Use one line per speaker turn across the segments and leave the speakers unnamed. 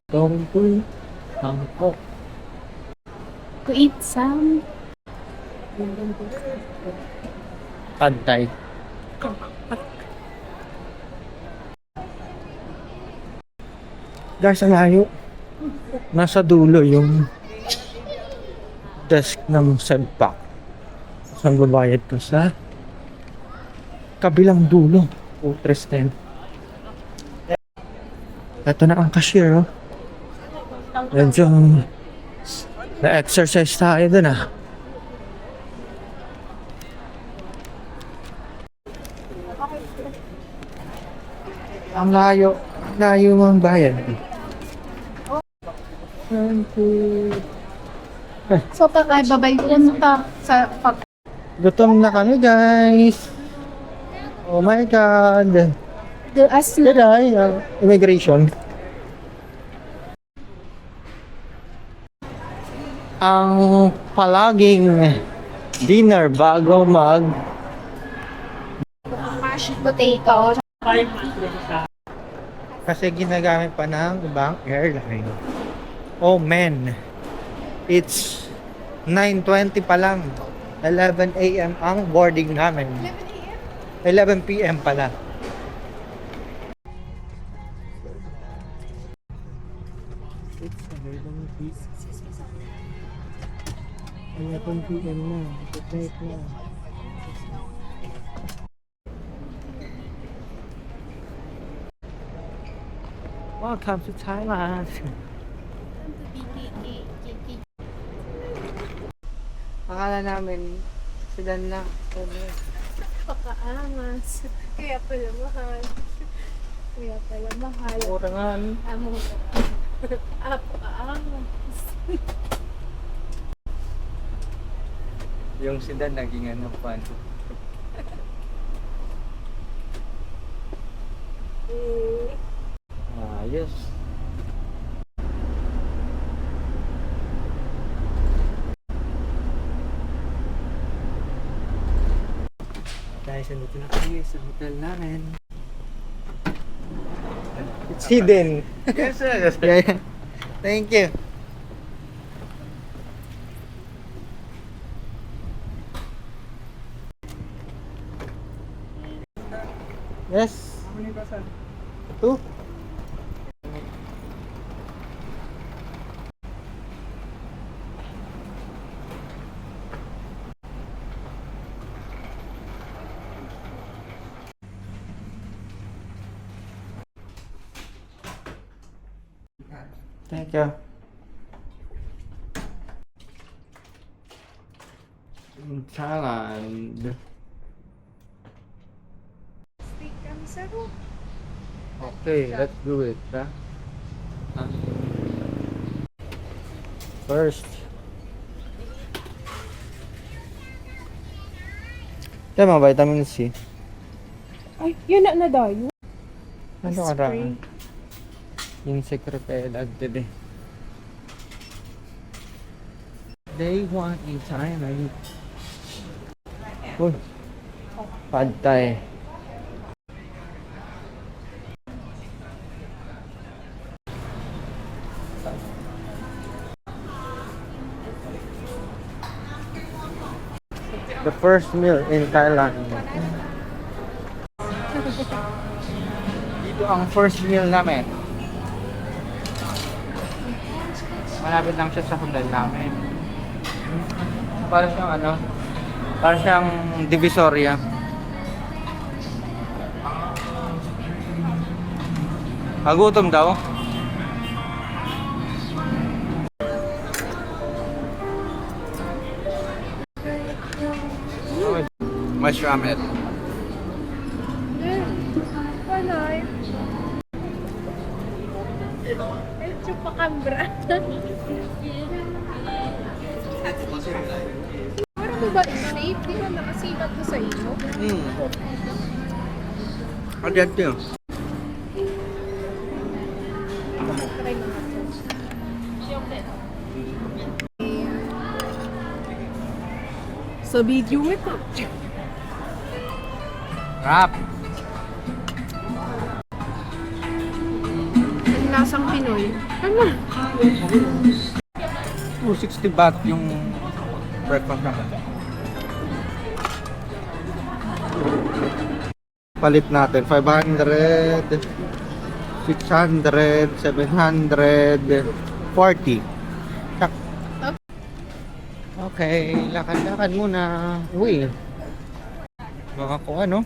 Tungkol Bangkok.
To eat some.
Pad Thai. Guys, ang layo. Nasa dulo yung desk ng Sedpak. Saan babayad ko sa kabilang dulo. Putres na yun. Ito na ang cashier, oh. Medyo na-exercise tayo dun, ah. Ang layo. Ang layo mang bayan.
So, babay ko sa pag...
Gutom na kami, guys. Oh my God. Did I? Immigration. Ang palaging dinner bago mag
mashed potato.
kasi ginagamit pa ng ibang airline. Oh man. It's 9:20 pa lang. 11 a.m. ang boarding namin. 11 p.m. pala. It's 11 p.m. na. Good night na. Welcome to Thailand. Akala namin sedan lang.
Pakaangas. Kaya pala mahal. Kaya pala mahal.
Orangan.
Pakaangas.
Yung sedan naging ano pan. Ayos. Guys, nandito na kami sa hotel namin. It's hidden. Yes, sir. Yeah. Thank you. Yes. How many person? 2. Thank you. In Thailand.
Steak kami sa room.
Okay, let's do it. Huh? First. Tama, vitamin C.
Ay, yun na dayo.
Ano ka raan? Insect repellent today. Day 1 in Thailand. Uy. Pad Thai. The first meal in Thailand. Dito ang first meal namin. Malapit lang siya sa hotel namin. Para siyang ano? Para siyang Divisoria. Nagutom daw. Mushroom it.
Panoy. Chupacabra. Parang ba i-shape? Di ba nakasilat ko sa iyo?
Adat yun.
Try mo nga ito. Sa video mo ito.
Rap.
lasang Pinoy. Ano?
260 baht yung breakfast naman. Palit natin 500, 600, 740. Tsak. Okay, lakad-lakad muna. Uy. Baka kung ano.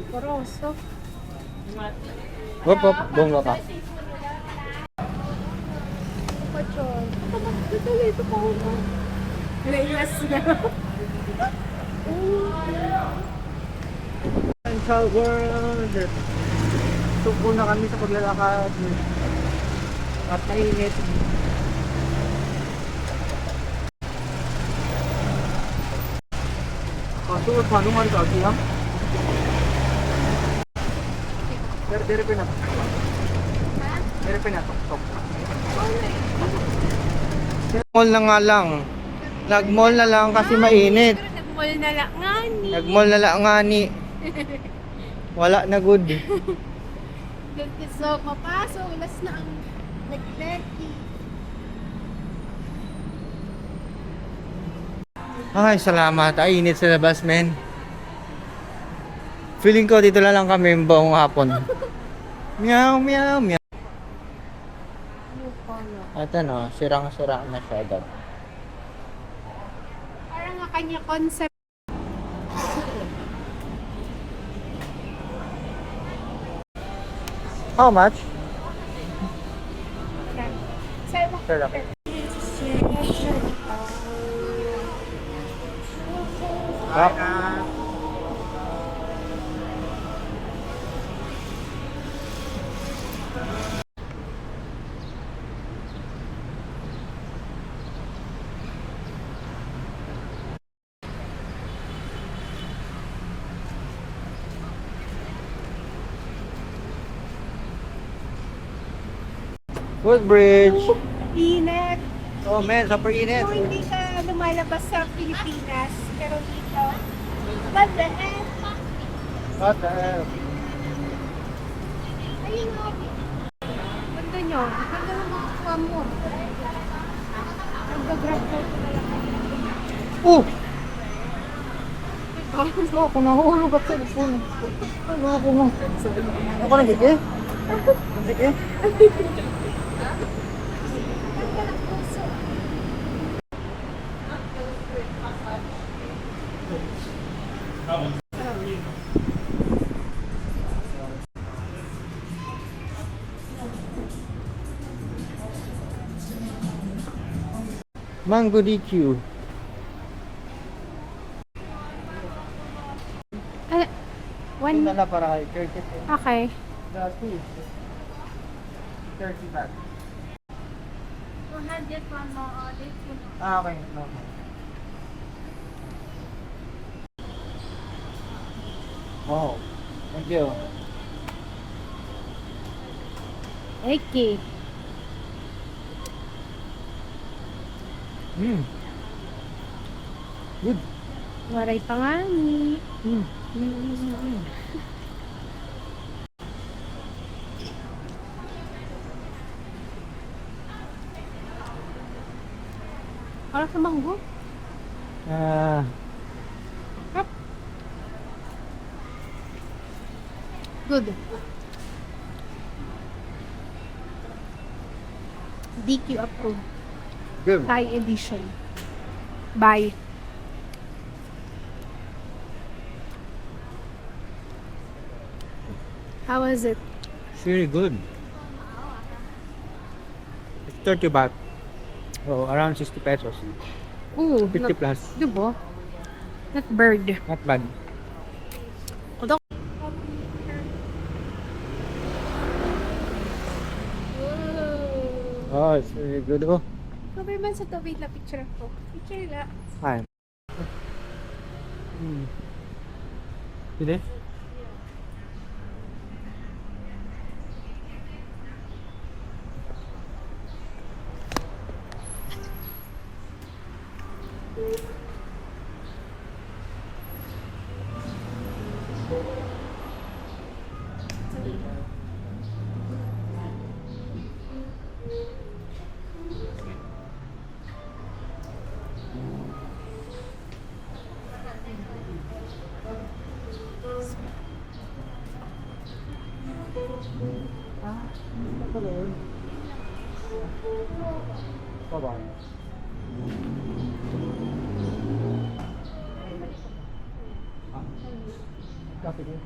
Poroso.
Hop, hop, bongga ka.
Pachon. Tuloy ito pa ako. Nailas na.
Central World. Tupo na kami sa paglalakad. At mainit. Kaso, paano nga ito? Agiyang? Dere pinatok. Dere pinatok. Nag-mall na nga lang. Nag-mall na lang kasi mainit.
Nag-mall na lang nga ni.
Nag-mall na lang nga ni. Wala na good.
So, mapasok. Ulas na ang nag-leki.
Ay, salamat. Ay, init sa labas, men. Feeling ko dito lang kami buong hapon. Meow, meow, meow. At ano, sirang-sira na siya agad.
Parang ang kanya concept.
How much?
Sa'yo mo.
Sure lang. Footbridge.
Init.
Oh man, super init.
Kung hindi ka lumalabas sa Pilipinas, pero dito, what the heck?
What the hell?
Ayun o. Ganda nyo. Ganda ng mga kuha mo. Nag-grab ko na lang.
Ano ako nahulog at cellphone. Ano ako na? Ako nagigil? Nagigil? Mango DQ.
One.
Ito na para kay 30.
Okay.
The 2. 30 baht.
200 one more audit.
Ah, okay. No. Wow. Thank you.
Okay.
Good.
Waray pa nga ni. Para sa manggo. Good. DQ approved.
Good.
Thai edition. Bye. How was it?
It's really good. It's 30 baht. Oh, around 60 pesos.
Ooh,
50 plus.
diba? Not bird.
Not bad. Oh, it's really good. Oh.
Sabay man sa tubig na picture ko. Picture na.
Hi. Hindi? Bye-bye. Copy din.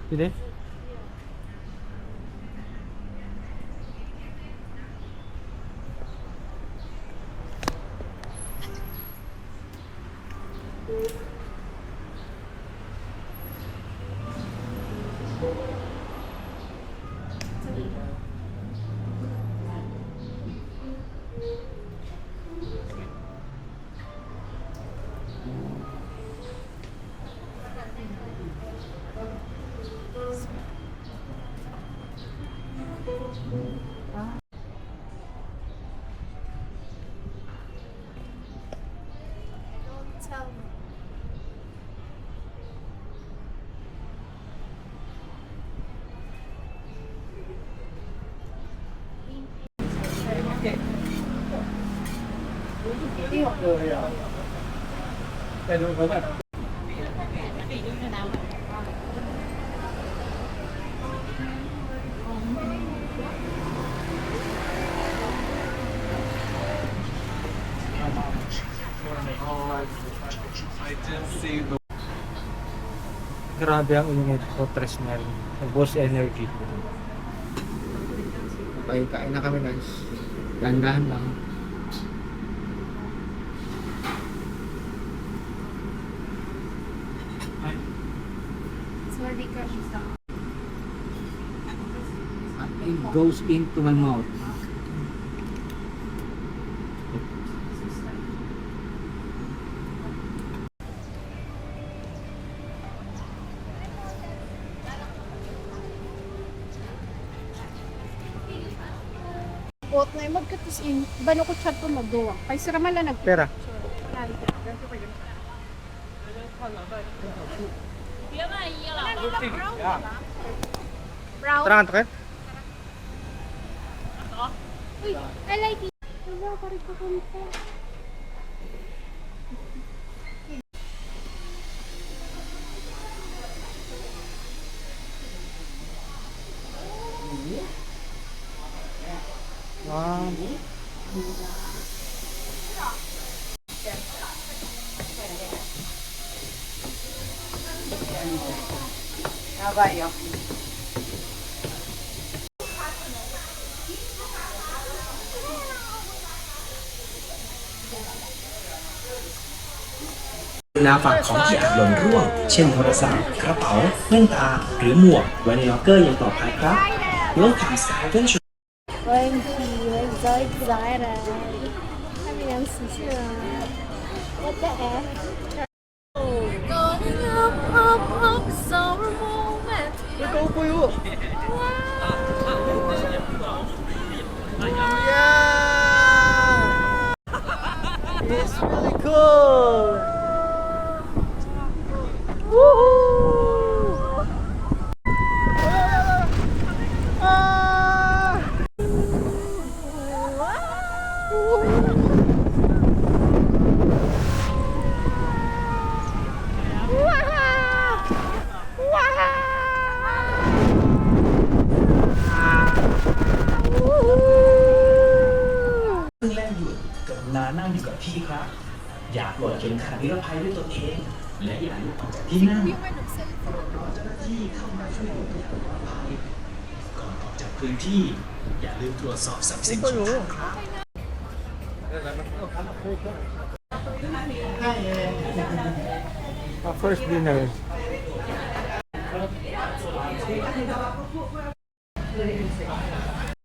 Sini?
Don't tell me.
Grabe ang ingay ko, tres na rin. Nag-boss energy. Okay, kain na kami guys. Dahan-dahan lang.
Sorry ka.
It goes into my mouth.
Bot na magkatis in. Bano ko chat ko magduwa. Kay sira man lang nag.
Pera.
Brown.
Terang kan?
Uy, I like it. Wala ka rin kakunta.
Wow.
เวลาฝากของที่อาจหล่นร่วง เช่นโทรศัพท์กระเป๋าแว่นตา หรือหมวก ไว้ในล็อกเกอร์ยังปลอดภัยครับ Welcome Sky Adventure
Thank you. I'm so excited. Kami ang sisira. What the F? Going up, summer moment.
Ikaw po yun. Yeah! It's really cool! Woohoo! Ah!
เพิ่งแล่นหยุดกรุณานั่งอยู่กับที่ครับ อย่าปลดเข็มขัดนิรภัยด้วยตนเอง และอย่าลุกออกจากที่นั่งรอเจ้าหน้าที่เข้ามาช่วยเหลืออย่างปลอดภัยก่อนออกจากพื้นที่ อย่าลืมตรวจสอบทรัพย์สินของท่านครับ
Our first dinner.